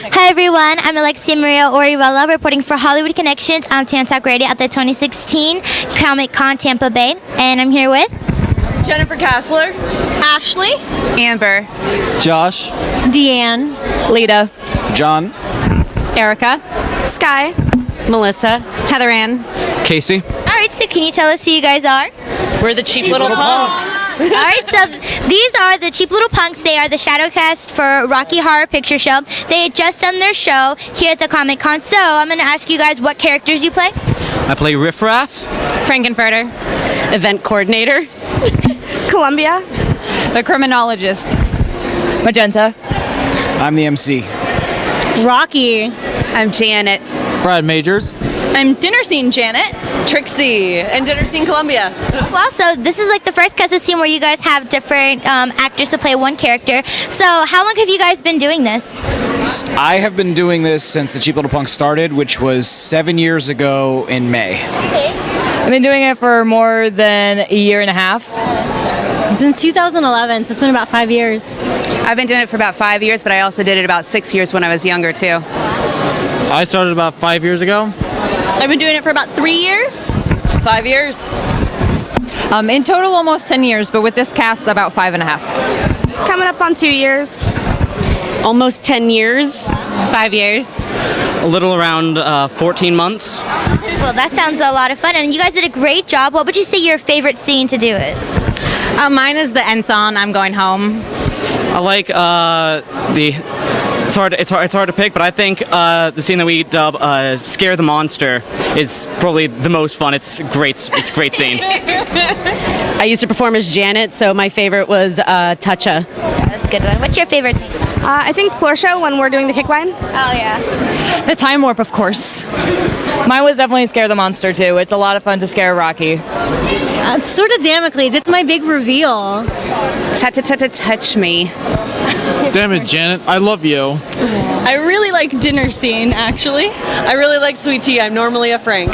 Hi everyone, I'm Alexia Maria Orihuela reporting for Hollywood Connections on Tantalk Radio at the 2016 Comic Con Tampa Bay, and I'm here with Jennifer Kassler, Ashley, Amber, Josh, Deanne, Lita, John, Erica, Sky, Melissa, Heather Ann. Casey. Alright, so can you tell us who you guys are? we're the Cheap Little Punks. Alright, so these are the Cheap Little Punks. They are the shadow cast for Rocky Horror Picture Show. They had just done their show here at the Comic Con, so I'm going to ask you guys what characters you play. I play Riff Raff. Frankenfurter, Event coordinator, Columbia, the criminologist, Magenta, I'm the MC. Rocky, I'm Janet, Brad Majors. I'm Dinner Scene Janet, Trixie, and Dinner Scene Columbia. Well, so this is like the first cast scene where you guys have different actors to play one character. So how long have you guys been doing this? I have been doing this since the Cheap Little Punk started, which was 7 years ago in May. I've been doing it for more than a year and a half. since 2011, so it's been about 5 years. I've been doing it for about 5 years, but I also did it about 6 years when I was younger too. I started about 5 years ago. I've been doing it for about 3 years. 5 years. In total, almost 10 years, but with this cast, about 5.5. Coming up on 2 years. Almost 10 years. 5 years. A little around 14 months. Well, that sounds a lot of fun, and you guys did a great job. What would you say your favorite scene to do is? Mine is the end song, I'm Going Home. I like it's hard to pick, but I think the scene that we dub "Scare the Monster" is probably the most fun. It's great. It's a great scene. I used to perform as Janet, so my favorite was Toucha. That's a good one. What's your favorite scene? I think Floor Show when we're doing the kick line. Oh, yeah. The Time Warp, of course. Mine was definitely Scare the Monster, too. It's a lot of fun to scare Rocky. It's sort of Damocles. It's my big reveal. Touch me. Damn it, Janet. I love you. I really like Dinner Scene, actually. I really like Sweet Tea. I'm normally a Frank.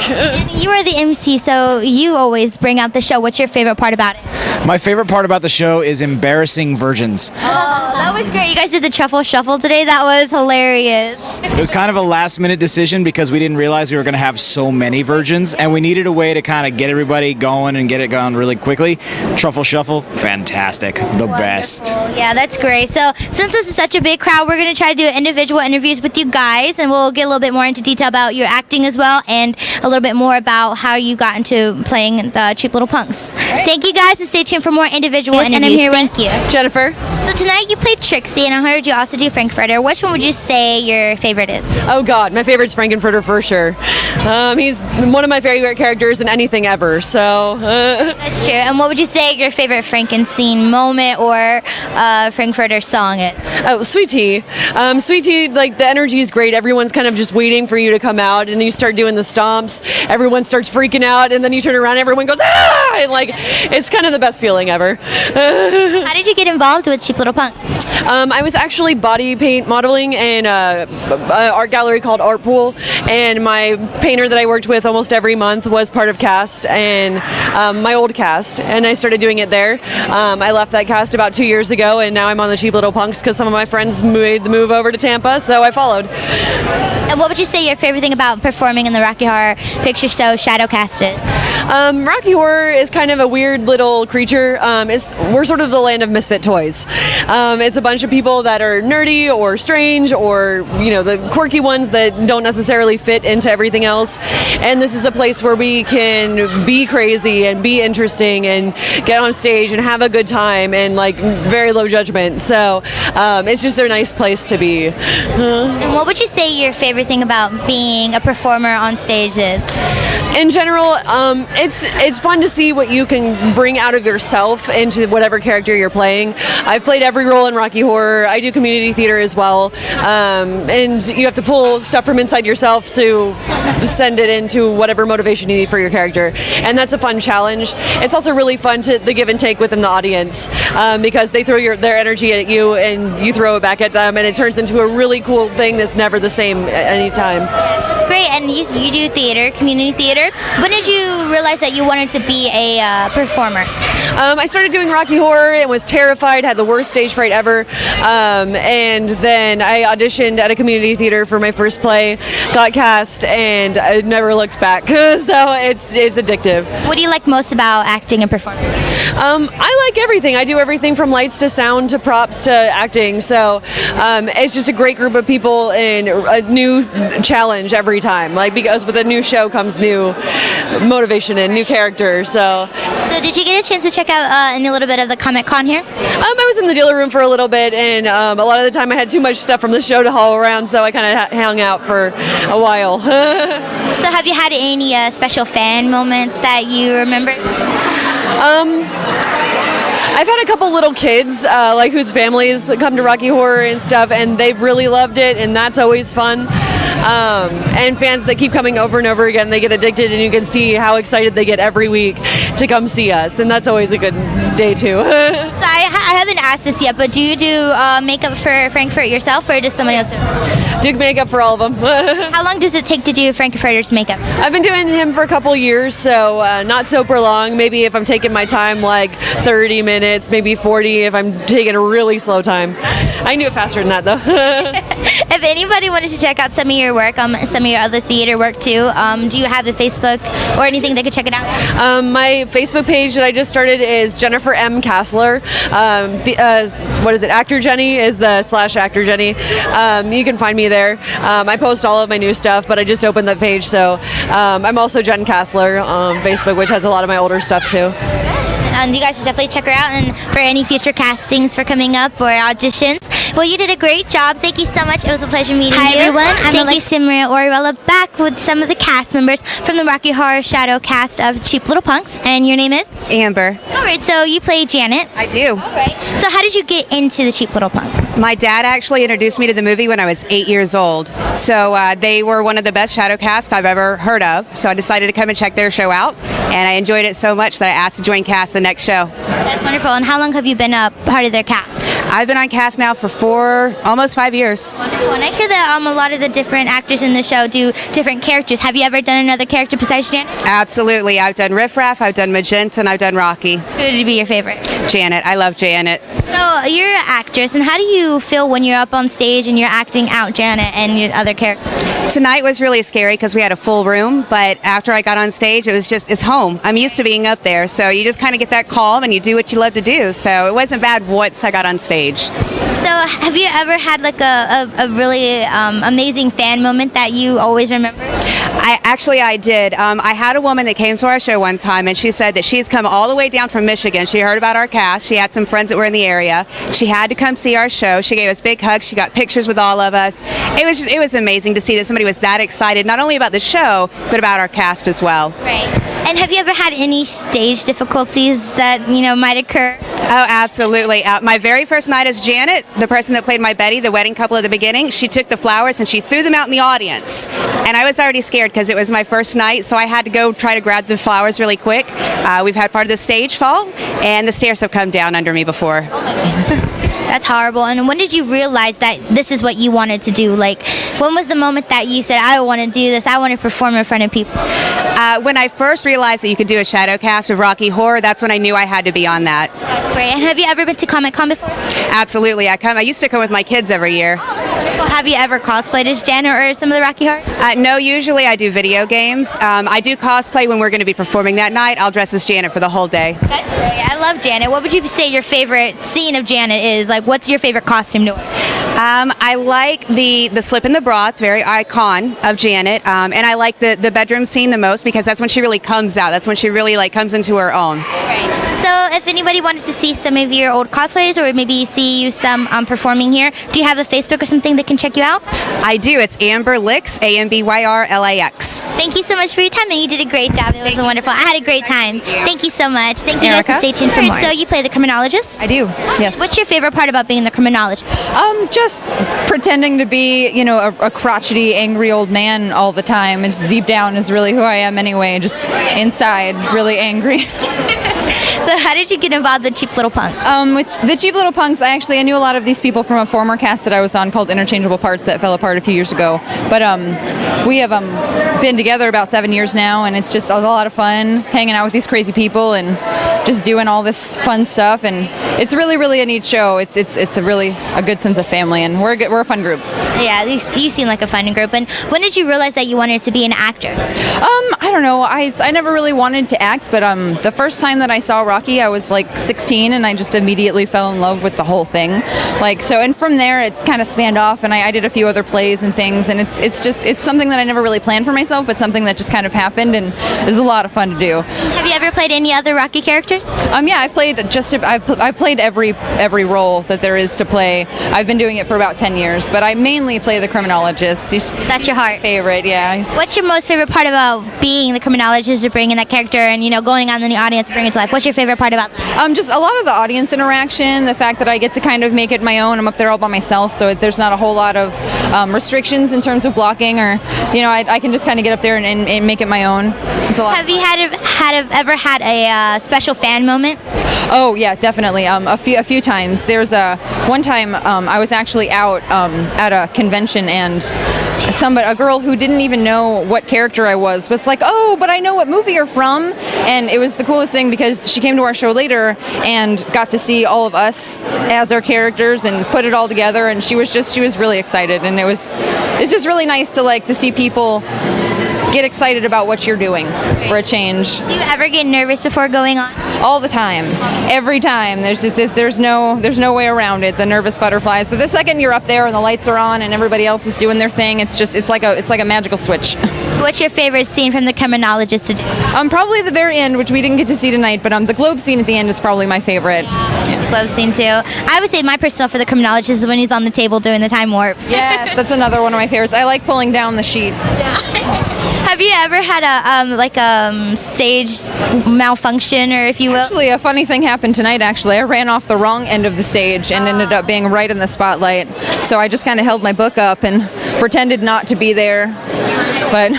You are the MC, so you always bring out the show. What's your favorite part about it? My favorite part about the show is embarrassing virgins. Oh, that was great. You guys did the Truffle Shuffle today. That was hilarious. It was kind of a last-minute decision because we didn't realize we were going to have so many virgins, and we needed a way to kind of get everybody going and get it going really quickly. Truffle Shuffle, fantastic. The best. Wonderful. Yeah, that's great. So since this is such a big crowd, we're going to try to do individual interviews with you guys, and we'll get a little bit more into detail about your acting as well, and a little bit more about how you got into playing the Cheap Little Punks. Thank you guys, and stay tuned for more individual interviews. and I'm here Thank you. Jennifer. So tonight you played Trixie, and I heard you also do Frankfurter. Which one would you say your favorite is? Oh God, my favorite's Frankenfurter for sure. He's one of my favorite characters in anything ever. So. That's true. And what would you say your favorite Frankenstein moment or Frankfurter song is? Oh, Sweet Tea. Sweet Tea, like the energy is great. Everyone's kind of just waiting for you to come out, and you start doing the stomps. Everyone starts freaking out, and then you turn around, everyone goes ah! And like it's kind of the best feeling ever. How did you get involved with Cheap Little Punks? I was actually body paint modeling in an art gallery called Art Pool, and my painter that I worked with almost every month was part of cast and my old cast, and I started doing it there. I left that cast about 2 years ago, and now I'm on the Cheap Little Punks because some of my friends made the move over to Tampa, so I followed. And what would you say your favorite thing about performing in the Rocky Horror Picture Show Shadowcast is? Rocky Horror is kind of a weird little creature. We're sort of the land of misfit toys. It's a bunch of people that are nerdy or strange or, the quirky ones that don't necessarily fit into everything else. And this is a place where we can be crazy and be interesting and get on stage and have a good time and like very low judgment. So it's just a nice place to be. And what would you say your favorite thing about being a performer on stage is? In general, it's fun to see what you can bring out of yourself into whatever character you're playing. I've played every role in Rocky Horror. I do community theater as well, and you have to pull stuff from inside yourself to send it into whatever motivation you need for your character, and that's a fun challenge. It's also really fun to the give and take within the audience because they throw their energy at you and you throw it back at them, and it turns into a really cool thing that's never the same at any time. That's great. And you do theater, community theater. theater. When did you realize that you wanted to be a performer? I started doing Rocky Horror and was terrified, had the worst stage fright ever. And then I auditioned at a community theater for my first play, got cast, and I never looked back. So it's addictive. What do you like most about acting and performing? I like everything. I do everything from lights to sound to props to acting. So it's just a great group of people and a new challenge every time. Like, because with a new show comes new motivation and new characters. So did you get a chance to check out any little bit of the Comic Con here? I was in the dealer room for a little bit, and a lot of the time I had too much stuff from the show to haul around, so I kind of hung out for a while. So have you had any special fan moments that you remember? I've had a couple little kids, like whose families come to Rocky Horror and stuff, and they've really loved it, and that's always fun. And fans that keep coming over and over again, they get addicted, and you can see how excited they get every week to come see us, and that's always a good day too. So I haven't asked this yet, but do you do makeup for Frankfurt yourself, or does somebody else do it? Do makeup for all of them. How long does it take to do Frankfurter's makeup? I've been doing him for a couple years, so not super long. Maybe if I'm taking my time, like 30 minutes, maybe 40 if I'm taking a really slow time. I can do it faster than that, though. If anybody wanted to check out some of your work, some of your other theater work too, do you have a Facebook or anything they could check it out? My Facebook page that I just started is Jennifer M. Kassler. Actor Jenny is the /Actor Jenny. You can find me there. I post all of my new stuff, but I just opened that page, so I'm also Jen Kassler on Facebook, which has a lot of my older stuff too. You guys should definitely check her out, and for any future castings for coming up or auditions. Well, you did a great job. Thank you so much. It was a pleasure meeting you. Hi, everyone. I'm Simran Oriwella, back with some of the cast members from the Rocky Horror Shadow cast of Cheap Little Punks. And your name is? Amber. All right, so you play Janet. I do. All right. So how did you get into the Cheap Little Punks? My dad actually introduced me to the movie when I was 8 years old. So they were one of the best shadow casts I've ever heard of. So I decided to come and check their show out. And I enjoyed it so much that I asked to join cast the next show. That's wonderful. And how long have you been a part of their cast? I've been on cast now for almost 5 years. Wonderful. And I hear that a lot of the different actors in the show do different characters. Have you ever done another character besides Janet? Absolutely. I've done Riff Raff, I've done Magenta, and I've done Rocky. Who would be your favorite? Janet. I love Janet. So you're an actress, and how do you feel when you're up on stage and you're acting out Janet and your other characters? Tonight was really scary because we had a full room, but after I got on stage, it's home. I'm used to being up there, so you just kind of get that calm and you do what you love to do. So it wasn't bad once I got on stage. So have you ever had like a really amazing fan moment that you always remember? I did. I had a woman that came to our show one time, and she said that she's come all the way down from Michigan. She heard about our cast. She had some friends that were in the area. She had to come see our show. She gave us big hugs. She got pictures with all of us. It was amazing to see that somebody was that excited, not only about the show, but about our cast as well. Right. And have you ever had any stage difficulties that, might occur? Oh, absolutely. My very first night as Janet, the person that played my Betty, the wedding couple at the beginning, she took the flowers and she threw them out in the audience. And I was already scared because it was my first night, so I had to go try to grab the flowers really quick. We've had part of the stage fall, and the stairs have come down under me before. Oh my goodness. That's horrible. And when did you realize that this is what you wanted to do? Like, when was the moment that you said, I want to do this, I want to perform in front of people? When I first realized that you could do a shadow cast of Rocky Horror, that's when I knew I had to be on that. That's great. And have you ever been to Comic Con before? Absolutely. I used to come with my kids every year. Wonderful. Have you ever cosplayed as Janet or some of the Rocky Horror? No, usually I do video games. I do cosplay when we're going to be performing that night. I'll dress as Janet for the whole day. That's great. I love Janet. What would you say your favorite scene of Janet is? Like, what's your favorite costume to wear? I like the slip in the bra. It's very icon of Janet. And I like the bedroom scene the most because that's when she really comes out. That's when she really comes into her own. Right. So if anybody wanted to see some of your old cosplays or maybe see you some performing here, do you have a Facebook or something that can check you out? I do. It's Amber Lix, AMBYRLAX. Thank you so much for your time, and you did a great job. It was wonderful. I had a great time. Thank you so much. Thank you guys, and stay tuned for more. So you play the criminologist? I do, yes. What's your favorite part about being the criminologist? Just pretending to be, a crotchety, angry old man all the time. It's deep down is really who I am anyway, just inside, really angry. So how did you get involved with Cheap Little Punks? With the Cheap Little Punks, I knew a lot of these people from a former cast that I was on called Interchangeable Parts that fell apart a few years ago. But we have been together about 7 years now, and it's just a lot of fun hanging out with these crazy people and just doing all this fun stuff. And it's really, really a neat show. It's a really a good sense of family, and we're a fun group. Yeah, you seem like a fun group. And when did you realize that you wanted to be an actor? I don't know. I never really wanted to act, but the first time that I saw Rocky, I was like 16, and I just immediately fell in love with the whole thing. And from there it kind of spanned off, and I did a few other plays and things, and it's something that I never really planned for myself, but something that just kind of happened, and is a lot of fun to do. Have you ever played any other Rocky characters? Yeah, I've played every role that there is to play. I've been doing it for about 10 years, but I mainly play the criminologist. That's your heart. Favorite, yeah. What's your most favorite part about being the criminologist or bringing that character and going on in the audience and bringing it to life? What's your favorite part about that? Just a lot of the audience interaction, the fact that I get to kind of make it my own. I'm up there all by myself, so there's not a whole lot of restrictions in terms of blocking, or I can just kind of get up there and make it my own. It's a lot. Have you ever had a special fan moment? Oh yeah, definitely. A few times. There's one time I was actually out at a convention, and a girl who didn't even know what character I was like, "Oh, but I know what movie you're from," and it was the coolest thing because she came to our show later and got to see all of us as our characters and put it all together, and she was really excited, and it's just really nice to see people get excited about what you're doing for a change. Do you ever get nervous before going on? All the time, every time. There's no way around it. The nervous butterflies. But the second you're up there and the lights are on and everybody else is doing their thing, it's like a magical switch. What's your favorite scene from The Criminologist to do? Probably the very end, which we didn't get to see tonight. But the globe scene at the end is probably my favorite. The globe scene too. I would say my personal for The Criminologist is when he's on the table doing the time warp. Yes, that's another one of my favorites. I like pulling down the sheet. Have you ever had a stage malfunction, or if you will? Actually, a funny thing happened tonight. Actually, I ran off the wrong end of the stage and ended up being right in the spotlight. So I just kind of held my book up and pretended not to be there. But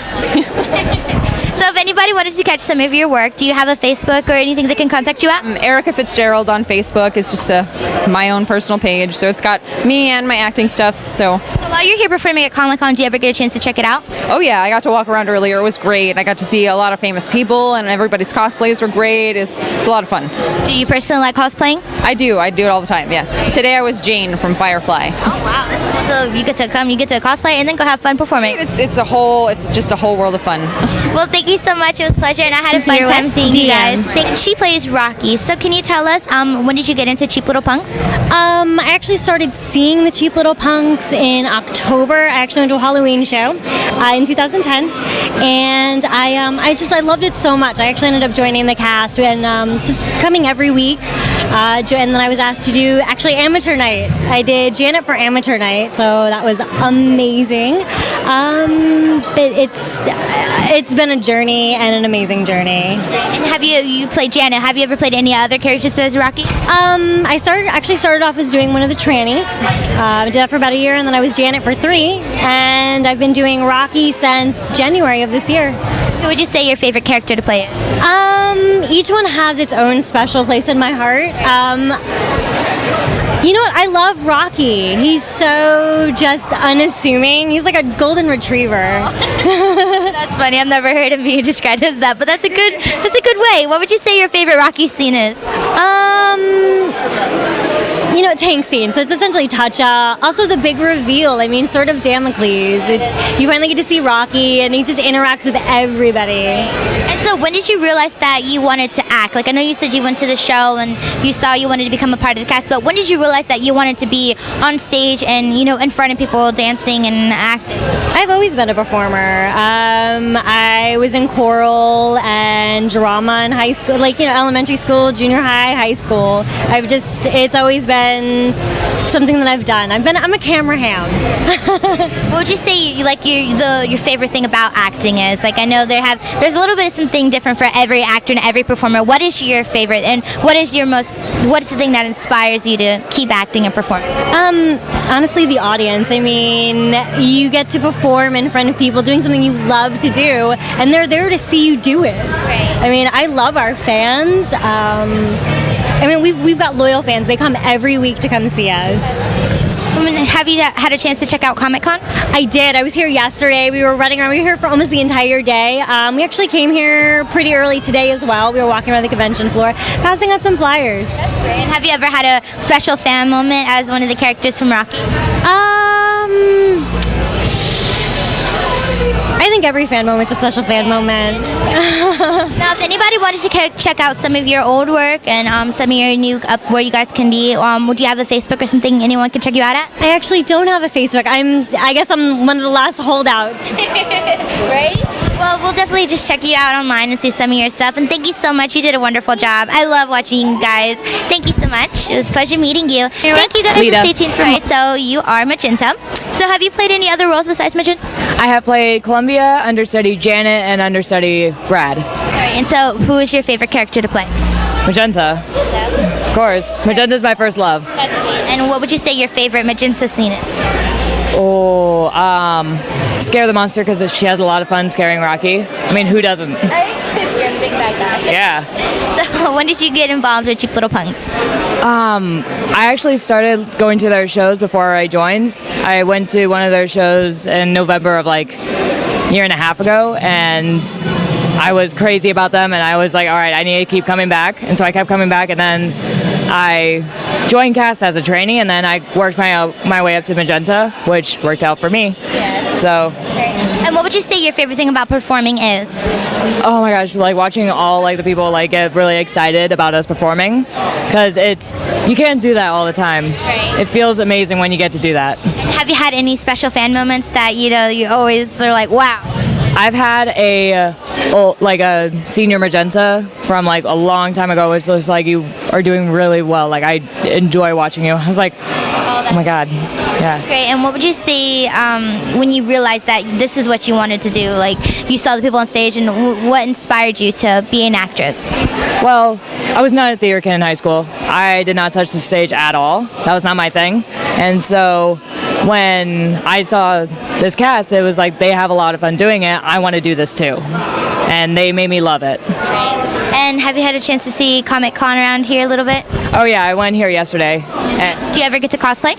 So if anybody wanted to catch some of your work, do you have a Facebook or anything they can contact you at? Erica Fitzgerald on Facebook. It's just my own personal page, so it's got me and my acting stuff. So while you're here performing at Comic-Con, do you ever get a chance to check it out? Oh yeah, I got to walk around earlier. It was great. I got to see a lot of famous people, and everybody's cosplays were great. It's a lot of fun. Do you personally like cosplaying? I do it all the time, yeah. Today I was Jane from Firefly. Oh wow, that's cool. So you get to cosplay and then go have fun performing. It's just a whole world of fun. Well, thank you so much. It was a pleasure, and I had a fun time seeing you guys. She plays Rocky. So can you tell us when did you get into Cheap Little Punks? I actually started seeing the Cheap Little Punks in October. I actually went to a Halloween show in 2010, and I loved it so much. I actually ended up joining the cast and just coming every week. And then I was asked to do actually amateur night. I did Janet for amateur night, so that was amazing. But it's been a journey and an amazing journey. And have you played Janet? Have you ever played any other characters as Rocky? I started off as doing one of the trannies. I did that for about a year, and then I was Janet for 3, and I've been doing Rocky since January of this year. Who would you say your favorite character to play? Each one has its own special place in my heart. You know what? I love Rocky. He's so just unassuming. He's like a golden retriever. That's funny. I've never heard him being described as that, but that's a good way. What would you say your favorite Rocky scene is? Tank scene. So it's essentially Toucha. Also the big reveal. I mean, sort of Damocles. You finally get to see Rocky, and he just interacts with everybody. And so when did you realize that you wanted to act? Like, I know you said you went to the show and you saw you wanted to become a part of the cast, but when did you realize that you wanted to be on stage and, in front of people dancing and acting? I've always been a performer. I was in choral and drama in high school, elementary school, junior high school. It's always been something that I've done. I'm a camera ham. What would you say your favorite thing about acting is? Like, I know there's a little bit of something different for every actor and every performer. What is your favorite, and what's the thing that inspires you to keep acting and performing? Honestly, the audience. I mean, you get to perform perform in front of people doing something you love to do, and they're there to see you do it. I mean, I love our fans. I mean, we've got loyal fans. They come every week to come see us. Have you had a chance to check out Comic-Con? I did. I was here yesterday. We were running around. We were here for almost the entire day. We actually came here pretty early today as well. We were walking around the convention floor, passing out some flyers. That's great. And have you ever had a special fan moment as one of the characters from Rocky? I think every fan moment's a special fan moment. Now, if anybody wanted to check out some of your old work and some of your new where you guys can be, would you have a Facebook or something anyone can check you out at? I actually don't have a Facebook. I guess I'm one of the last holdouts. Right? Well, we'll definitely just check you out online and see some of your stuff. And thank you so much. You did a wonderful job. I love watching you guys. Thank you so much. It was a pleasure meeting you. Thank you guys. Lita. Stay tuned for it. So you are Magenta. So have you played any other roles besides Magenta? I have played Columbia, understudy Janet, and understudy Brad. All right. And so who is your favorite character to play? Magenta, of course. Magenta's my first love. That's sweet. And what would you say your favorite Magenta scene is? Oh, Scare the Monster, because she has a lot of fun scaring Rocky. I mean, who doesn't? Scaring the big bad guy. Yeah. So when did you get involved with Cheap Little Punks? I actually started going to their shows before I joined. I went to one of their shows in November of like a year and a half ago, and I was crazy about them, and I was like, all right, I need to keep coming back. And so I kept coming back, and then I joined cast as a trainee, and then I worked my way up to Magenta, which worked out for me. Yes. So. And what would you say your favorite thing about performing is? Oh my gosh, like watching all like the people like get really excited about us performing, because you can't do that all the time. Right. It feels amazing when you get to do that. And have you had any special fan moments that you always are like, wow? I've had a senior Magenta from like a long time ago, which was like, you are doing really well. Like, I enjoy watching you. I was like, oh my God. Yeah. Great. And what would you say when you realized that this is what you wanted to do? Like, you saw the people on stage, and what inspired you to be an actress? Well, I was not a theater kid in high school. I did not touch the stage at all. That was not my thing. And so when I saw this cast, it was like, they have a lot of fun doing it. I want to do this too. And they made me love it. Right. And have you had a chance to see Comic-Con around here a little bit? Oh yeah, I went here yesterday. Do you ever get to cosplay?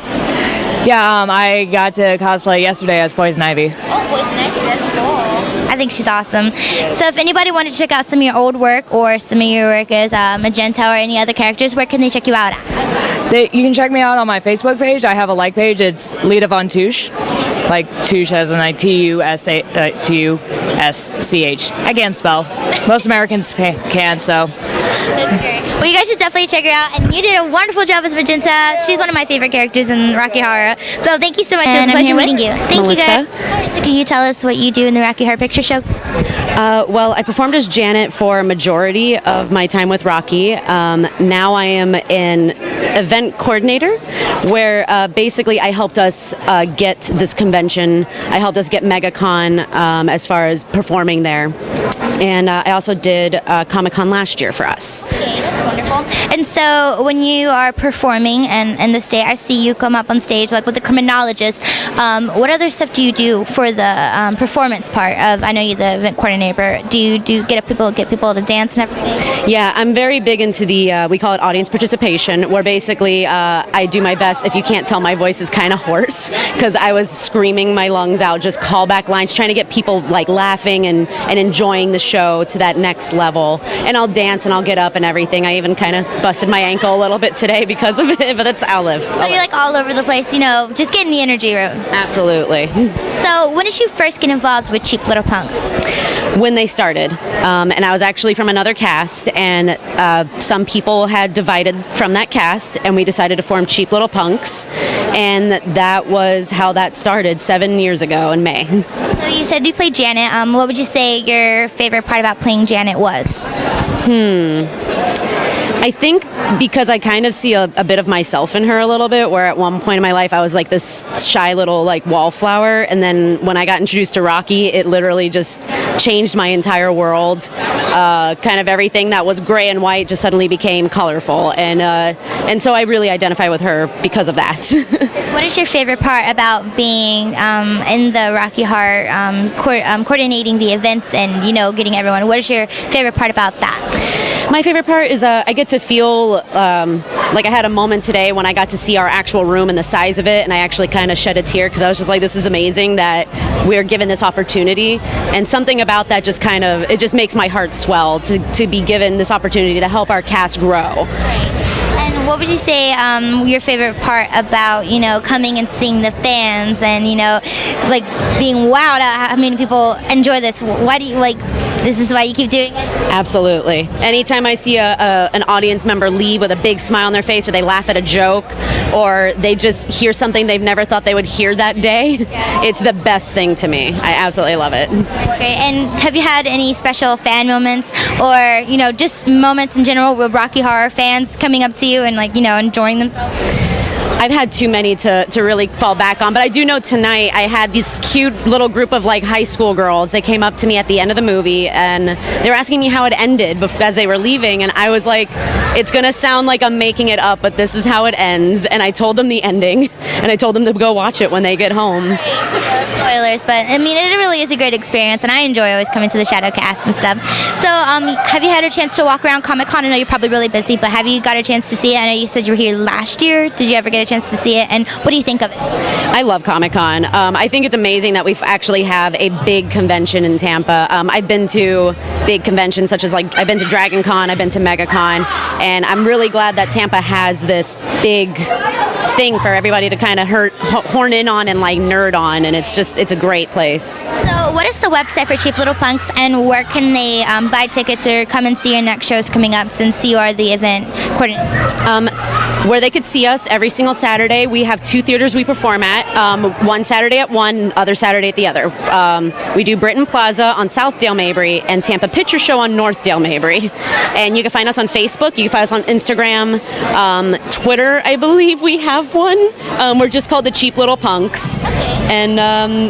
Yeah, I got to cosplay yesterday as Poison Ivy. Oh, Poison Ivy, that's cool. I think she's awesome. So if anybody wanted to check out some of your old work or some of your work as Magenta or any other characters, where can they check you out at? You can check me out on my Facebook page. I have a like page. It's Lita Von Tusch. Like Tusch as in like Tusch. I can't spell. Most Americans can, so. That's great. Well, you guys should definitely check her out. And you did a wonderful job as Magenta. She's one of my favorite characters in Rocky Horror. So thank you so much. It was a pleasure meeting you. Thank Melissa. you, guys. All right, so can you tell us what you do in the Rocky Horror Picture Show? Well, I performed as Janet for a majority of my time with Rocky. Now I am an event coordinator, where basically I helped us get this convention. I helped us get MegaCon as far as performing there. And I also did Comic-Con last year for us. Okay, that's wonderful. And so when you are performing and this day, I see you come up on stage like with the criminologist. What other stuff do you do for the performance part of? I know you're the event coordinator. But do you get people to dance and everything? Yeah, I'm very big into the we call it audience participation, where basically I do my best. If you can't tell, my voice is kind of hoarse because I was screaming my lungs out, just callback lines, trying to get people like laughing and enjoying the show to that next level. And I'll dance and I'll get up and everything. I even kind of busted my ankle a little bit today because of it, but I'll live. So you're like all over the place, just getting the energy room. Absolutely. So when did you first get involved with Cheap Little Punks? When they started, and I was actually from another cast, and some people had divided from that cast, and we decided to form Cheap Little Punks, and that was how that started 7 years ago in May. So you said you played Janet. What would you say your favorite part about playing Janet was? I think because I kind of see a bit of myself in her a little bit, where at one point in my life I was like this shy little like wallflower, and then when I got introduced to Rocky, it literally just changed my entire world. Kind of everything that was gray and white just suddenly became colorful, and so I really identify with her because of that. What is your favorite part about being in the Rocky Horror, coordinating the events and, you know, getting everyone? What is your favorite part about that? My favorite part is I get to feel like I had a moment today when I got to see our actual room and the size of it, and I actually kind of shed a tear because I was just like, this is amazing that we're given this opportunity, and something about that just kind of, it just makes my heart swell to be given this opportunity to help our cast grow. And what would you say your favorite part about, you know, coming and seeing the fans and, you know, like being wowed at how many people enjoy this? Why do you like? This is why you keep doing it? Absolutely. Anytime I see an audience member leave with a big smile on their face, or they laugh at a joke, or they just hear something they've never thought they would hear that day, it's the best thing to me. I absolutely love it. That's great. And have you had any special fan moments, or, you know, just moments in general with Rocky Horror fans coming up to you and, like, you know, enjoying themselves? I've had too many to really fall back on, but I do know tonight I had this cute little group of like high school girls. They came up to me at the end of the movie and they were asking me how it ended as they were leaving, and I was like, it's gonna sound like I'm making it up, but this is how it ends. And I told them the ending, and I told them to go watch it when they get home. No spoilers, but I mean, it really is a great experience, and I enjoy always coming to the Shadowcast and stuff. So, have you had a chance to walk around Comic-Con? I know you're probably really busy, but have you got a chance to see it? I know you said you were here last year. Did you ever get a chance to see it, and what do you think of it? I love Comic-Con. I think it's amazing that we actually have a big convention in Tampa. I've been to big conventions such as, like, I've been to Dragon Con, I've been to MegaCon, and I'm really glad that Tampa has this big thing for everybody to kind of horn in on and like nerd on, and it's a great place. So what is the website for Cheap Little Punks, and where can they buy tickets or come and see your next shows coming up, since you are the event coordinator? Where they could see us every single Saturday. We have 2 theaters we perform at, one Saturday at one, other Saturday at the other. We do Britton Plaza on South Dale Mabry and Tampa Picture Show on North Dale Mabry. And you can find us on Facebook, you can find us on Instagram, Twitter, I believe we have one. We're just called the Cheap Little Punks. And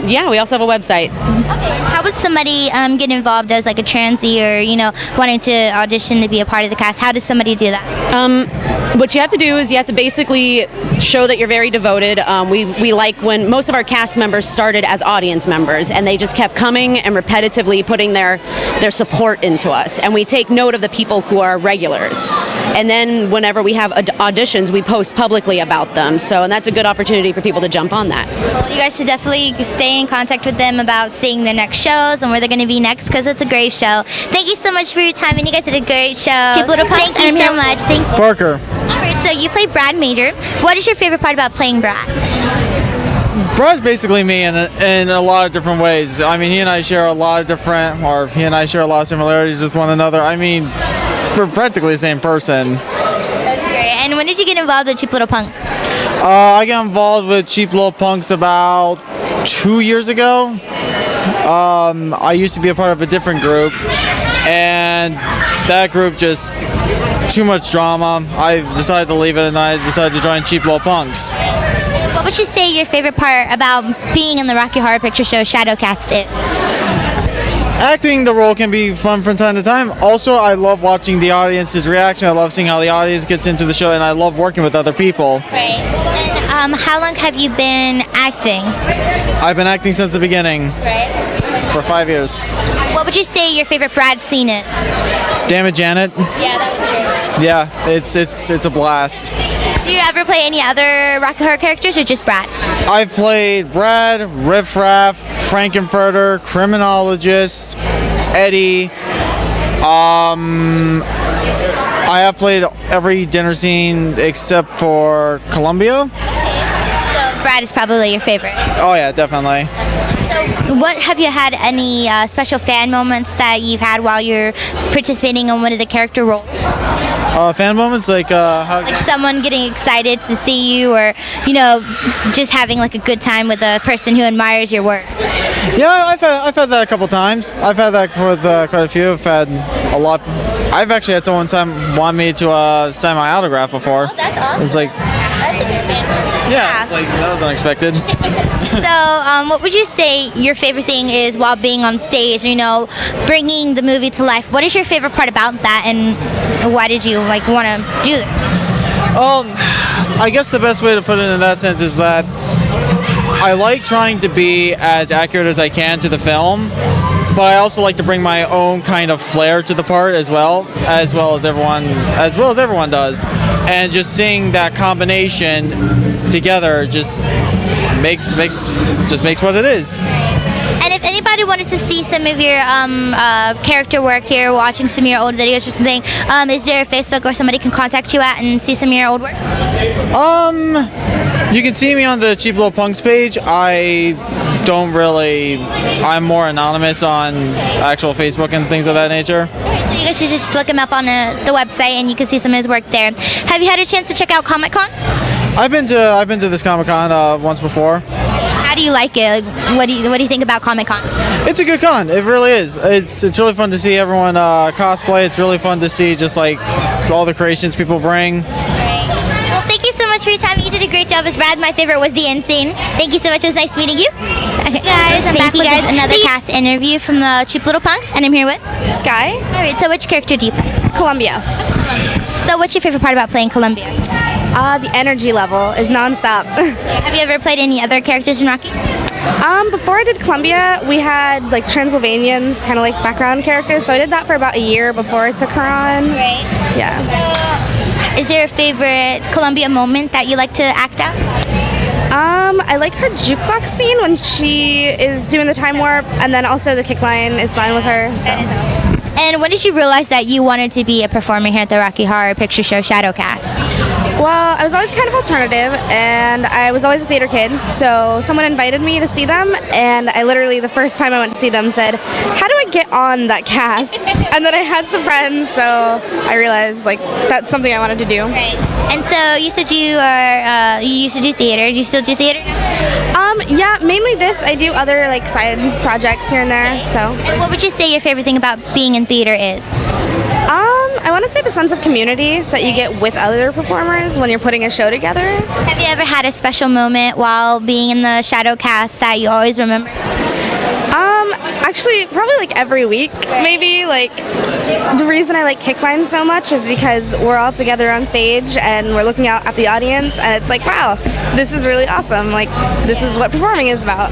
yeah, we also have a website. Okay. How would somebody get involved as like a transy, or, you know, wanting to audition to be a part of the cast? How does somebody do that? What you have to do is you have to basically show that you're very devoted. We like when most of our cast members started as audience members, and they just kept coming and repetitively putting their support into us. And we take note of the people who are regulars. And then whenever we have auditions, we post publicly about them. And that's a good opportunity for people to jump on that. Well, you guys should definitely stay in contact with them about seeing their next shows and where they're going to be next, because it's a great show. Thank you so much for your time, and you guys did a great show. Cheap Little Punks, thank you so much. Thank you. Parker. All right, so you play Brad Major. What is your favorite part about playing Brad? Brad's basically me in a lot of different ways. I mean, he and I share a lot of similarities with one another. I mean, we're practically the same person. That's great. And when did you get involved with Cheap Little Punks? I got involved with Cheap Little Punks about 2 years ago. I used to be a part of a different group, and that group just too much drama. I decided to leave it, and I decided to join Cheap Little Punks. What would you say your favorite part about being in the Rocky Horror Picture Show Shadowcast is? Acting the role can be fun from time to time. Also, I love watching the audience's reaction. I love seeing how the audience gets into the show, and I love working with other people. Right. And how long have you been acting? I've been acting since the beginning. Right. For 5 years. What would you say your favorite Brad scene is? Damn it, Janet. Yeah, that was great. Yeah, it's a blast. Do you ever play any other Rocky Horror characters, or just Brad? I've played Brad, Riff Raff, Frankenfurter, Criminologist, Eddie. I have played every dinner scene except for Columbia. So Brad is probably your favorite. Oh yeah, definitely. So what have you had any special fan moments that you've had while you're participating in one of the character roles? Fan moments like like someone getting excited to see you, or, you know, just having like a good time with a person who admires your work. Yeah, I've had that a couple times. I've had that with quite a few. I've had a lot I've actually had someone want me to sign my autograph before. Oh, that's awesome. It's like, That's a good fan moment. yeah, it's like that was unexpected. So, what would you say your favorite thing is while being on stage? You know, bringing the movie to life. What is your favorite part about that, and why did you like want to do it? I guess the best way to put it in that sense is that I like trying to be as accurate as I can to the film, but I also like to bring my own kind of flair to the part as well as everyone does, and just seeing that combination together just makes what it is. And if anybody wanted to see some of your character work here, watching some of your old videos or something, is there a Facebook or somebody can contact you at and see some of your old work? You can see me on the Cheap Little Punks page. I'm more anonymous on actual Facebook and things of that nature. So you guys should just look him up on the website and you can see some of his work there. Have you had a chance to check out Comic-Con? I've been to this Comic-Con once before. How do you like it? What do you think about Comic-Con? It's a good con. It really is. It's really fun to see everyone cosplay. It's really fun to see just like all the creations people bring. Well, thank you so much for your time. You did a great job as Brad. My favorite was the end scene. Thank you so much. It was nice meeting you. Okay, guys, I'm back with another cast interview from the Cheap Little Punks, and I'm here with Sky. All right, so which character do you play? Columbia. So what's your favorite part about playing Columbia? The energy level is nonstop. Have you ever played any other characters in Rocky? Before I did Columbia, we had like Transylvanians, kind of like background characters. So I did that for about a year before I took her on. Right. Yeah. So, is there a favorite Columbia moment that you like to act out? I like her jukebox scene when she is doing the time warp, and then also the kick line is fine with her. So. That is awesome. And when did you realize that you wanted to be a performer here at the Rocky Horror Picture Show Shadowcast? Well, I was always kind of alternative, and I was always a theater kid, so someone invited me to see them, and I literally, the first time I went to see them, said, how do I get on that cast? And then I had some friends, so I realized, like, that's something I wanted to do. Right. And so you said you used to do theater. Do you still do theater now? Yeah, mainly this. I do other, like, side projects here and there, so. And what would you say your favorite thing about being in theater is? I want to say the sense of community that you get with other performers when you're putting a show together. Have you ever had a special moment while being in the shadow cast that you always remember? Actually, probably like every week, maybe. Like, the reason I like Kickline so much is because we're all together on stage and we're looking out at the audience, and it's like, wow, this is really awesome. Like, this is what performing is about.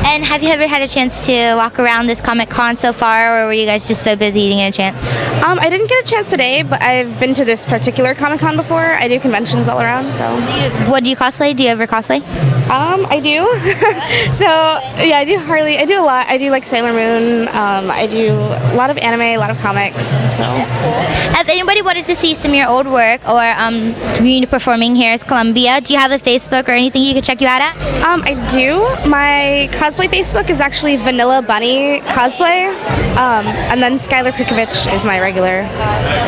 And have you ever had a chance to walk around this Comic-Con so far, or were you guys just so busy you didn't get a chance? I didn't get a chance today, but I've been to this particular Comic-Con before. I do conventions all around, so. What do you cosplay? Do you ever cosplay? I do. So, yeah, I do Harley. I do a lot. I do like Sailor Moon. I do a lot of anime, a lot of comics. So. If anybody wanted to see some of your old work or you performing here at Columbia, do you have a Facebook or anything you could check you out at? I do. My cosplay Facebook is actually Vanilla Bunny Cosplay. And then Skylar Krikovich is my regular.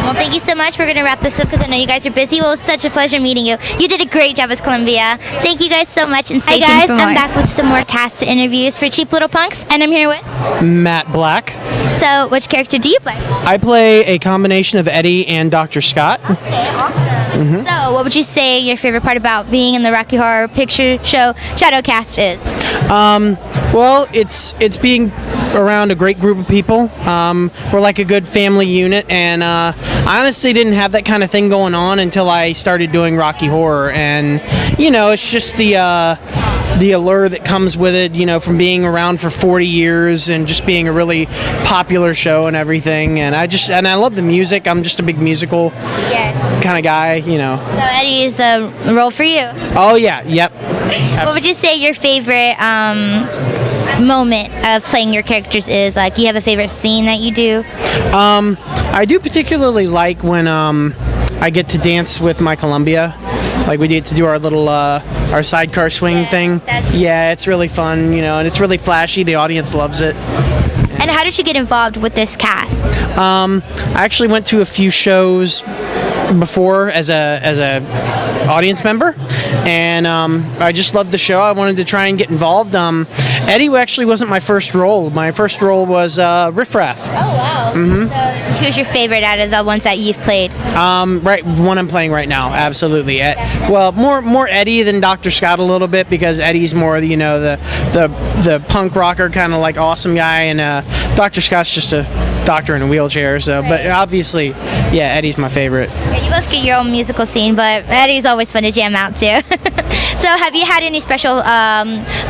Well, thank you so much. We're going to wrap this up because I know you guys are busy. Well, it was such a pleasure meeting you. You did a great job as Columbia. Thank you guys so much. And stay tuned for more. I'm back with some more cast interviews for Cheap Little Punks, and I'm here with Matt Black. So, which character do you play? I play a combination of Eddie and Dr. Scott. Okay, awesome. So, what would you say your favorite part about being in the Rocky Horror Picture Show Shadowcast is? Well, it's being around a great group of people. We're like a good family unit, and I honestly didn't have that kind of thing going on until I started doing Rocky Horror, and it's just the allure that comes with it, from being around for 40 years and just being a really popular show and everything. And I love the music. I'm just a big musical kind of guy, So Eddie is the role for you. Oh yeah, yep. What would you say your favorite moment of playing your characters is? Like, you have a favorite scene that you do? I do particularly like when I get to dance with my Columbia. Like, we get to do our little our sidecar swing thing. Yeah, it's really fun, and it's really flashy. The audience loves it. And how did you get involved with this cast? I actually went to a few shows before as a audience member, and I just loved the show. I wanted to try and get involved. Eddie actually wasn't my first role. My first role was Riff Raff. Oh wow. So who's your favorite out of the ones that you've played? Right, one I'm playing right now, absolutely. Well, more Eddie than Dr. Scott a little bit, because Eddie's more, the punk rocker kind of like awesome guy, and Dr. Scott's just a doctor in a wheelchair. So, but obviously, yeah, Eddie's my favorite. Yeah, you both get your own musical scene, but Eddie's always fun to jam out to. So, have you had any special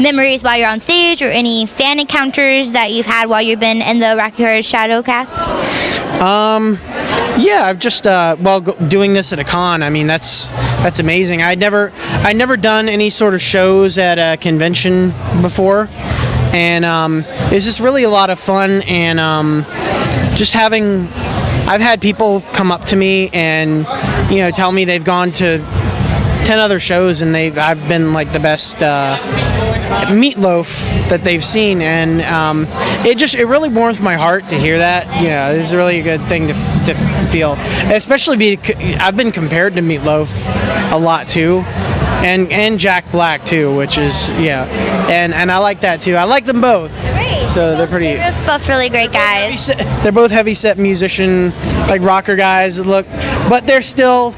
memories while you're on stage, or any fan encounters that you've had while you've been in the Rocky Horror Shadow cast? Yeah, I've just doing this at a con. I mean, that's amazing. I'd never done any sort of shows at a convention before, and it's just really a lot of fun. And just I've had people come up to me and tell me they've gone to 10 other shows and I've been like the best meatloaf that they've seen, and it really warms my heart to hear that. It's really a good thing to feel, especially I've been compared to Meatloaf a lot too, and Jack Black too, which is and I like that too. I like them both. So they're pretty. They're both really great guys. They're both heavy-set musician, like rocker guys. But they still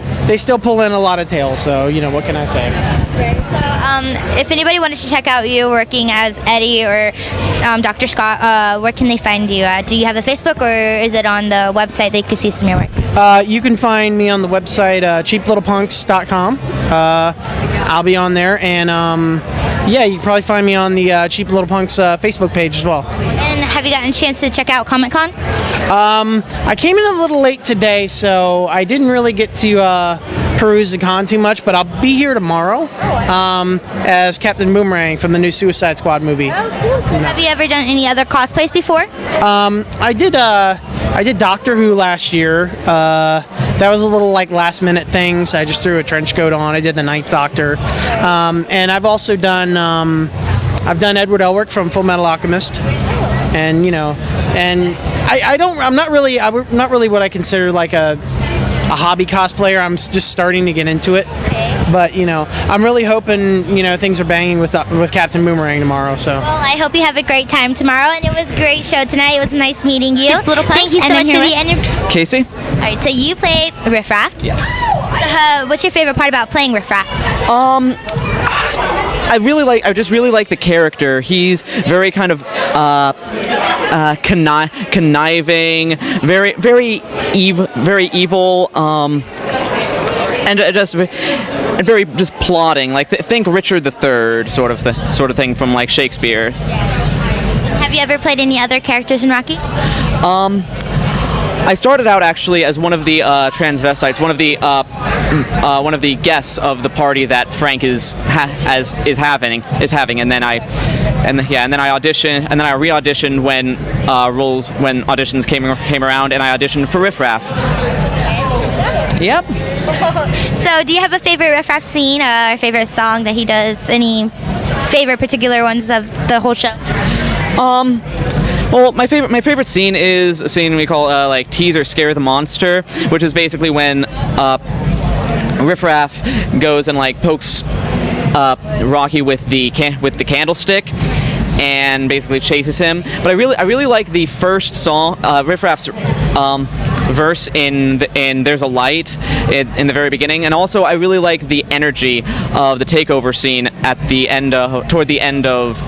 pull in a lot of tail. So what can I say? So, if anybody wanted to check out you working as Eddie or Dr. Scott, where can they find you? Do you have a Facebook, or is it on the website they can see some of your work? You can find me on the website cheaplittlepunks.com. I'll be on there, and you can probably find me on the Cheap Little Punks Facebook page as well. And have you gotten a chance to check out Comic-Con? I came in a little late today, so I didn't really get to peruse the con too much, but I'll be here tomorrow as Captain Boomerang from the new Suicide Squad movie. Oh, cool. So have you ever done any other cosplays before? I did Doctor Who last year. That was a little like last minute thing, so I just threw a trench coat on. I did the Ninth Doctor, and I've also done Edward Elric from Full Metal Alchemist, and I'm not really what I consider like a hobby cosplayer. I'm just starting to get into it, but I'm really hoping things are banging with Captain Boomerang tomorrow. So well, I hope you have a great time tomorrow, and it was a great show tonight. It was nice meeting you. Little Thank you so much for the interview. Casey? All right, so you played Riff Raff. Yes. So, what's your favorite part about playing Riff Raff? I just really like the character. He's very kind of conniving, very evil, and very just plotting. Like think Richard III sort of thing from like Shakespeare. Have you ever played any other characters in Rocky? I started out actually as one of the transvestites, one of the guests of the party that Frank is having, and then I auditioned, and then I re-auditioned when auditions came around, and I auditioned for Riff Raff. Yep. So, do you have a favorite Riff Raff scene, or favorite song that he does? Any favorite particular ones of the whole show? Well, my favorite scene is a scene we call like Tease or Scare the Monster, which is basically when Riff Raff goes and like pokes Rocky with the candlestick and basically chases him. But I really like the first song, Riff Raff's verse in There's a Light in the very beginning, and also I really like the energy of the takeover scene at the end toward the end of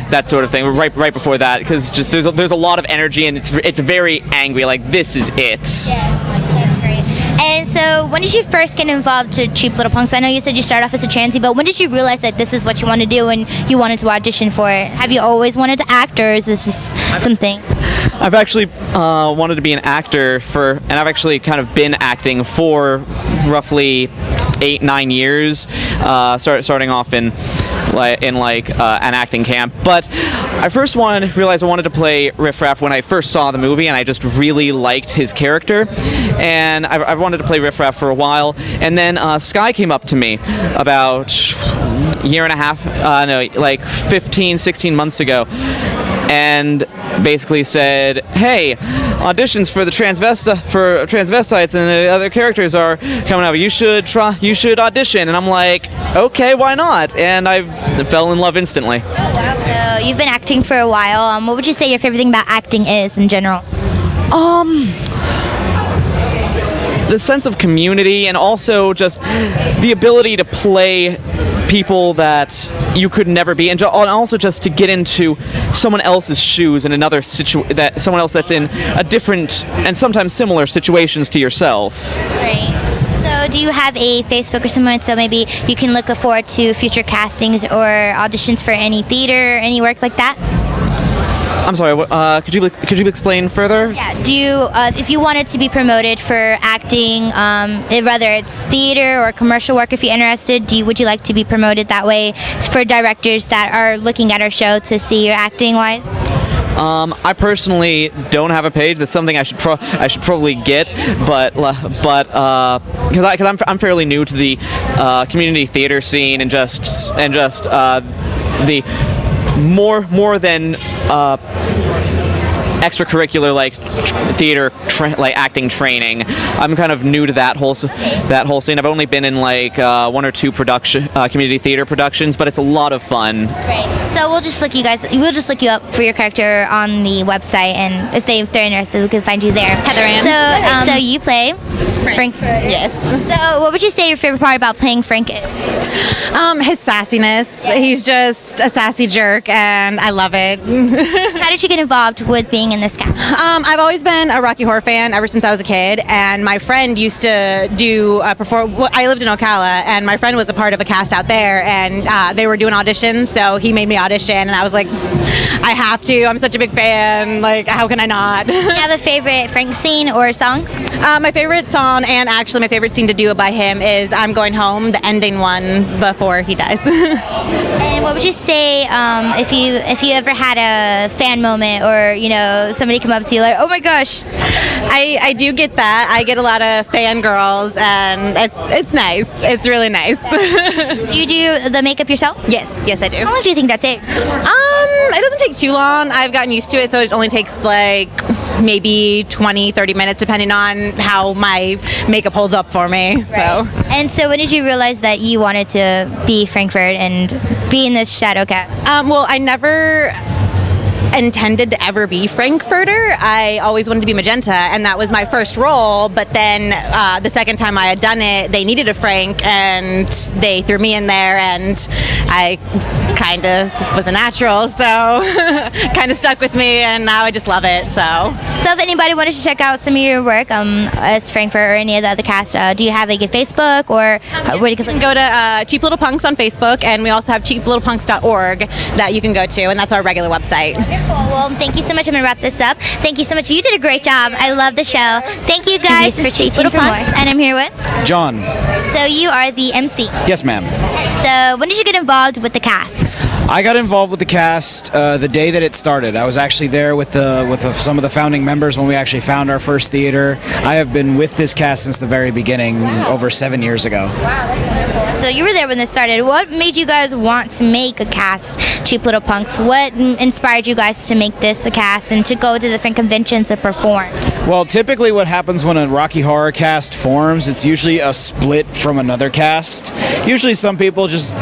that sort of thing, right before that, because just there's a lot of energy, and it's very angry, like this is it. Yes, that's great. And so, when did you first get involved to Cheap Little Punks? I know you said you started off as a transy, but when did you realize that this is what you want to do and you wanted to audition for it? Have you always wanted to act, or is this just something? I've actually wanted to be an actor and I've actually kind of been acting for roughly 8-9 years, starting off in an acting camp. But I first realized I wanted to play Riff Raff when I first saw the movie, and I just really liked his character, and I wanted to play Riff Raff for a while. And then Sky came up to me about a year and a half, 15, 16 months ago, and basically said, "Hey, auditions for the transvestites and other characters are coming up. You should audition." And I'm like, "Okay, why not?" And I fell in love instantly. So you've been acting for a while. What would you say your favorite thing about acting is in general? The sense of community, and also just the ability to play people that you could never be, and also just to get into someone else's shoes in another someone else that's in a different and sometimes similar situations to yourself. Great. So do you have a Facebook or something, so maybe you can look forward to future castings or auditions for any theater, any work like that? I'm sorry. Could you explain further? Yeah. Do you, if you wanted to be promoted for acting, whether it's theater or commercial work, if you're interested, would you like to be promoted that way for directors that are looking at our show to see your acting wise? I personally don't have a page. That's something I should probably get, but because I'm fairly new to the community theater scene and just the more than extracurricular like theater like acting training. I'm kind of new to that whole scene. I've only been in like one or two community theater productions, but it's a lot of fun. Right. So we'll just look you up for your character on the website, and if they're interested, we can find you there. Heather Ann. So you play Frank. Yes. So what would you say your favorite part about playing Frank is? His sassiness. He's just a sassy jerk, and I love it. How did you get involved with being in this cast? I've always been a Rocky Horror fan ever since I was a kid, and my friend used to do I lived in Ocala, and my friend was a part of a cast out there, and they were doing auditions, so he made me audition, and I was like, I have to. I'm such a big fan. Like, how can I not? Do you have a favorite Frank scene or song? My favorite song, and actually my favorite scene to do it by him, is "I'm Going Home," the ending one before he dies. And what would you say if you ever had a fan moment, or somebody come up to you like, "Oh my gosh"? I do get that. I get a lot of fangirls, and it's nice. It's really nice. Do you do the makeup yourself? Yes, I do. How long do you think that takes? It doesn't take too long. I've gotten used to it, so it only takes like maybe 20-30 minutes, depending on how my makeup holds up for me. Right. So. And so when did you realize that you wanted to be Frankfurt and be in this shadow cast? Well, I never intended to ever be Frankfurter. I always wanted to be Magenta, and that was my first role, but then the second time I had done it, they needed a Frank, and they threw me in there, and I kind of was a natural, so kind of stuck with me, and now I just love it. So if anybody wanted to check out some of your work as Frankfurt or any of the other cast, do you have a Facebook, or where you can go to Cheap Little Punks on Facebook, and we also have cheaplittlepunks.org that you can go to, and that's our regular website. Wonderful. Well, thank you so much. I'm going to wrap this up. Thank you so much. You did a great job. I love the show. Thank you guys for Cheap Little Punks. And I'm here with John. So you are the MC. Yes, ma'am. So when did you get involved with the cast? I got involved with the cast the day that it started. I was actually there with some of the founding members when we actually found our first theater. I have been with this cast since the very beginning, over 7 years ago. Wow, that's wonderful. So you were there when this started. What made you guys want to make a cast, Cheap Little Punks? What inspired you guys to make this a cast and to go to different conventions and perform? Well, typically what happens when a Rocky Horror cast forms, it's usually a split from another cast. Usually some people just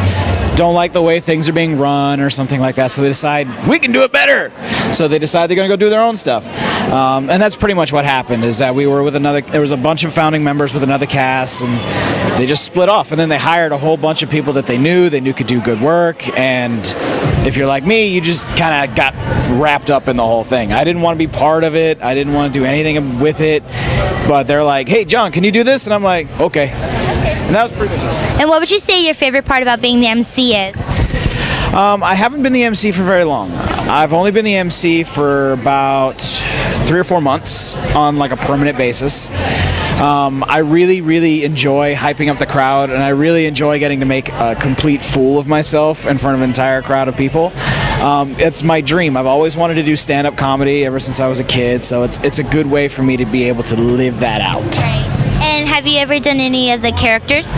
don't like the way things are being run or something like that, so they decide we can do it better, so they decide they're going to go do their own stuff, and that's pretty much what happened. Is that we were with there was a bunch of founding members with another cast, and they just split off, and then they hired a whole bunch of people that they knew could do good work. And if you're like me, you just kind of got wrapped up in the whole thing. I didn't want to be part of it. I didn't want to do anything with it, but they're like, "Hey John, can you do this?" And I'm like, okay. And that was pretty much it. And what would you say your favorite part about being the MC is? I haven't been the MC for very long. I've only been the MC for about 3 or 4 months on like a permanent basis. I really, really enjoy hyping up the crowd, and I really enjoy getting to make a complete fool of myself in front of an entire crowd of people. It's my dream. I've always wanted to do stand-up comedy ever since I was a kid, so it's a good way for me to be able to live that out. Right. And have you ever done any of the characters?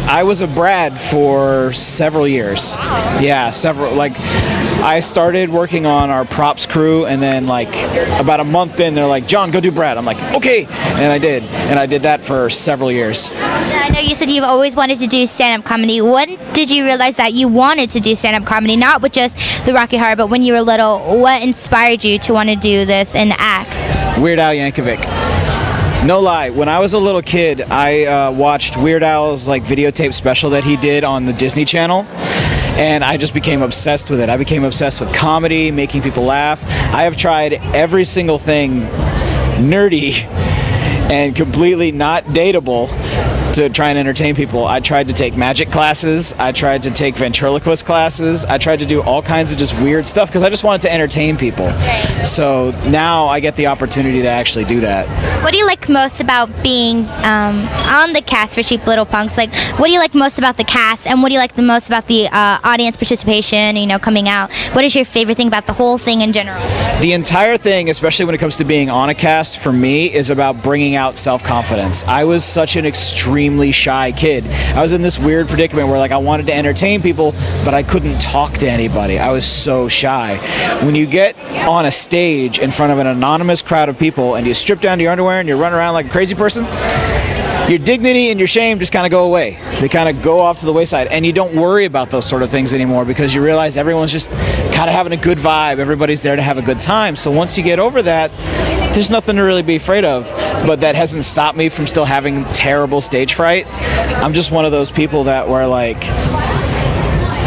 I was a Brad for several years. Yeah, several. Like, I started working on our props crew, and then like about a month in, they're like, "John, go do Brad." I'm like, "Okay," and I did, that for several years. I know you said you've always wanted to do stand-up comedy. When did you realize that you wanted to do stand-up comedy? Not with just the Rocky Horror, but when you were little, what inspired you to want to do this and act? Weird Al Yankovic. No lie, when I was a little kid, I watched Weird Al's like videotape special that he did on the Disney Channel, and I just became obsessed with it. I became obsessed with comedy, making people laugh. I have tried every single thing nerdy and completely not dateable to try and entertain people. I tried to take magic classes. I tried to take ventriloquist classes. I tried to do all kinds of just weird stuff because I just wanted to entertain people. So now I get the opportunity to actually do that. What do you like most about being on the cast for Cheap Little Punks? Like, what do you like most about the cast, and what do you like the most about the audience participation, coming out? What is your favorite thing about the whole thing in general? The entire thing, especially when it comes to being on a cast, for me, is about bringing out self-confidence. I was such an extremely shy kid. I was in this weird predicament where like I wanted to entertain people, but I couldn't talk to anybody. I was so shy. When you get on a stage in front of an anonymous crowd of people and you strip down to your underwear and you run around like a crazy person, your dignity and your shame just kind of go away. They kind of go off to the wayside, and you don't worry about those sort of things anymore because you realize everyone's just kind of having a good vibe. Everybody's there to have a good time. So once you get over that, there's nothing to really be afraid of. But that hasn't stopped me from still having terrible stage fright. I'm just one of those people that were like,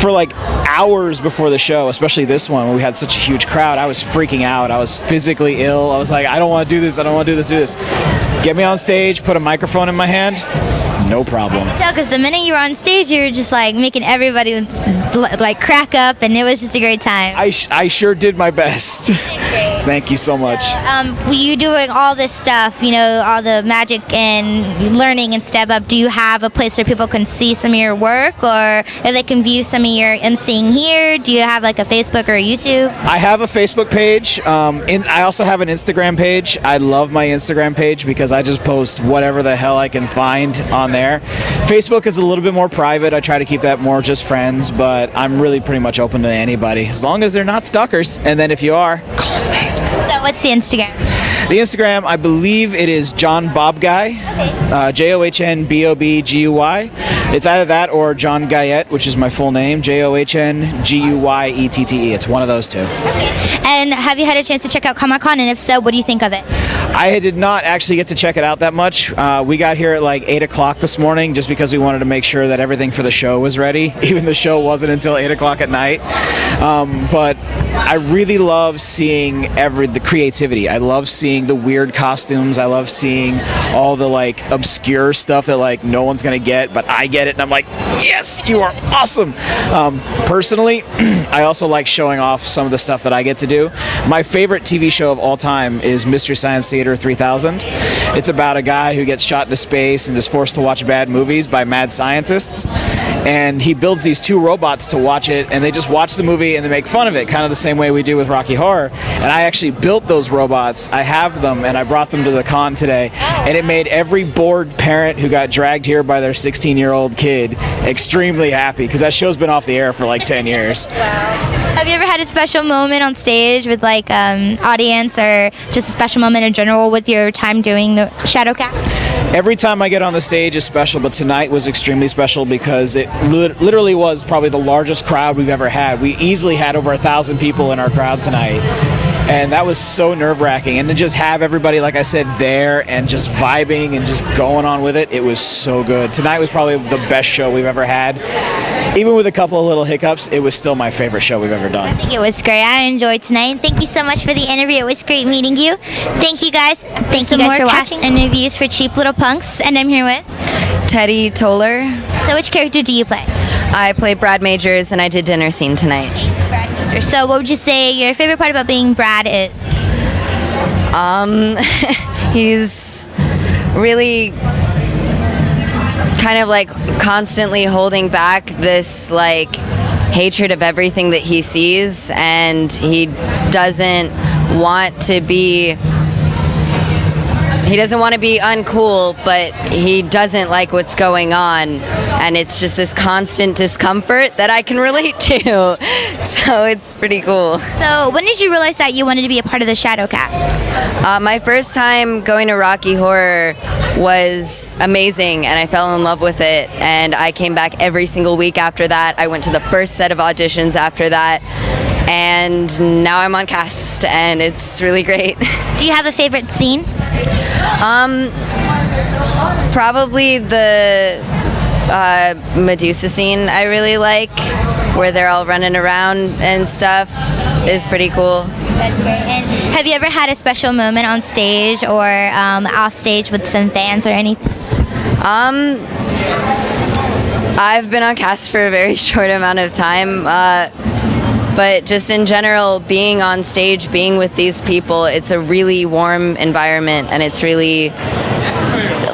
for like hours before the show, especially this one, when we had such a huge crowd, I was freaking out. I was physically ill. I was like, I don't want to do this. I don't want to do this. Get me on stage, put a microphone in my hand, no problem. So, because the minute you were on stage, you were just like making everybody like crack up, and it was just a great time. I sure did my best. Thank you so much. Were you doing all this stuff, all the magic and learning and Step Up? Do you have a place where people can see some of your work, or if they can view some of your emceeing here? Do you have like a Facebook or a YouTube? I have a Facebook page. I also have an Instagram page. I love my Instagram page because I just post whatever the hell I can find on there. Facebook is a little bit more private. I try to keep that more just friends, but I'm really pretty much open to anybody as long as they're not stalkers. And then if you are, call me. So what's the Instagram? The Instagram, I believe it is John Bob Guy, JohnBobguy. It's either that or John Guyette, which is my full name, JohnGuyette. It's one of those two. Okay. And have you had a chance to check out Comic-Con, and if so, what do you think of it? I did not actually get to check it out that much. We got here at like 8 o'clock this morning just because we wanted to make sure that everything for the show was ready. Even the show wasn't until 8 o'clock at night. But I really love seeing the creativity. I love seeing the weird costumes. I love seeing all the like obscure stuff that like no one's gonna get, but I get it, and I'm like, yes, you are awesome. Personally, I also like showing off some of the stuff that I get to do. My favorite TV show of all time is Mystery Science Theater 3000. It's about a guy who gets shot into space and is forced to watch bad movies by mad scientists, and he builds these two robots to watch it, and they just watch the movie and they make fun of it, kind of the same way we do with Rocky Horror. And I actually built those robots. I have them, and I brought them to the con today, and it made every bored parent who got dragged here by their 16-year-old kid extremely happy, because that show's been off the air for like 10 years. Have you ever had a special moment on stage with like audience, or just a special moment in general with your time doing the Shadowcast? Every time I get on the stage is special, but tonight was extremely special because it literally was probably the largest crowd we've ever had. We easily had over 1,000 people in our crowd tonight. And that was so nerve-wracking. And to just have everybody, like I said, there and just vibing and just going on with it, it was so good. Tonight was probably the best show we've ever had. Even with a couple of little hiccups, it was still my favorite show we've ever done. I think it was great. I enjoyed tonight. And thank you so much for the interview. It was great meeting you. Thank you guys. Thank you guys for watching Interviews for Cheap Little Punks. And I'm here with Teddy Toller. So which character do you play? I play Brad Majors, and I did dinner scene tonight. Brad Majors. So what would you say your favorite part about being Brad is? He's really kind of like constantly holding back this like hatred of everything that he sees, and he doesn't want to be he doesn't want to be uncool, but he doesn't like what's going on, and it's just this constant discomfort that I can relate to. So it's pretty cool. So when did you realize that you wanted to be a part of the Shadow Cast? My first time going to Rocky Horror was amazing, and I fell in love with it, and I came back every single week after that. I went to the first set of auditions after that, and now I'm on cast, and it's really great. Do you have a favorite scene? Probably the Medusa scene I really like, where they're all running around and stuff, is pretty cool. That's great. And have you ever had a special moment on stage or off stage with some fans or anything? I've been on cast for a very short amount of time, but just in general, being on stage, being with these people, it's a really warm environment, and it's really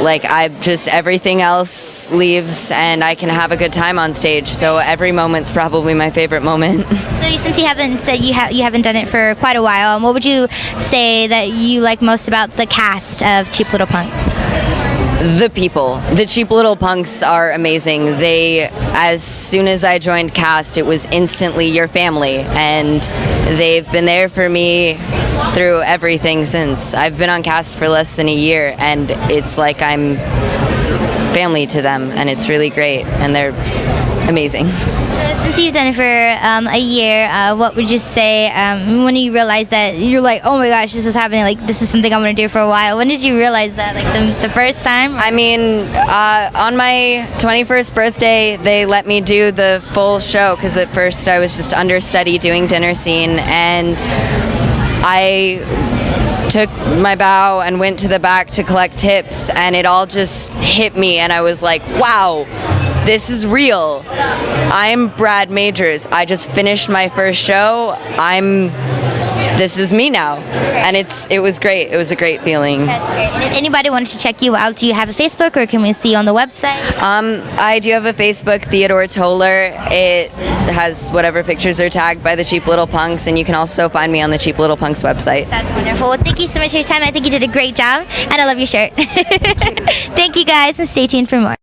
like everything else leaves and I can have a good time on stage. So every moment's probably my favorite moment. So since you haven't said you haven't done it for quite a while, what would you say that you like most about the cast of Cheap Little Punks? The people. The Cheap Little Punks are amazing. As soon as I joined cast, it was instantly your family, and they've been there for me through everything since. I've been on cast for less than a year, and it's like I'm family to them, and it's really great, and they're amazing. So since you've done it for a year, what would you say when you realized that you're like, oh my gosh, this is happening, like this is something I want to do for a while? When did you realize that, like the first time? I mean, on my 21st birthday, they let me do the full show, because at first I was just understudy doing dinner scene, and I took my bow and went to the back to collect tips, and it all just hit me, and I was like, wow, this is real. I'm Brad Majors. I just finished my first show. This is me now, and it was great. It was a great feeling. That's great. And if anybody wanted to check you out, do you have a Facebook, or can we see you on the website? I do have a Facebook, Theodore Toller. It has whatever pictures are tagged by the Cheap Little Punks, and you can also find me on the Cheap Little Punks website. That's wonderful. Well, thank you so much for your time. I think you did a great job, and I love your shirt. Thank you guys, and stay tuned for more.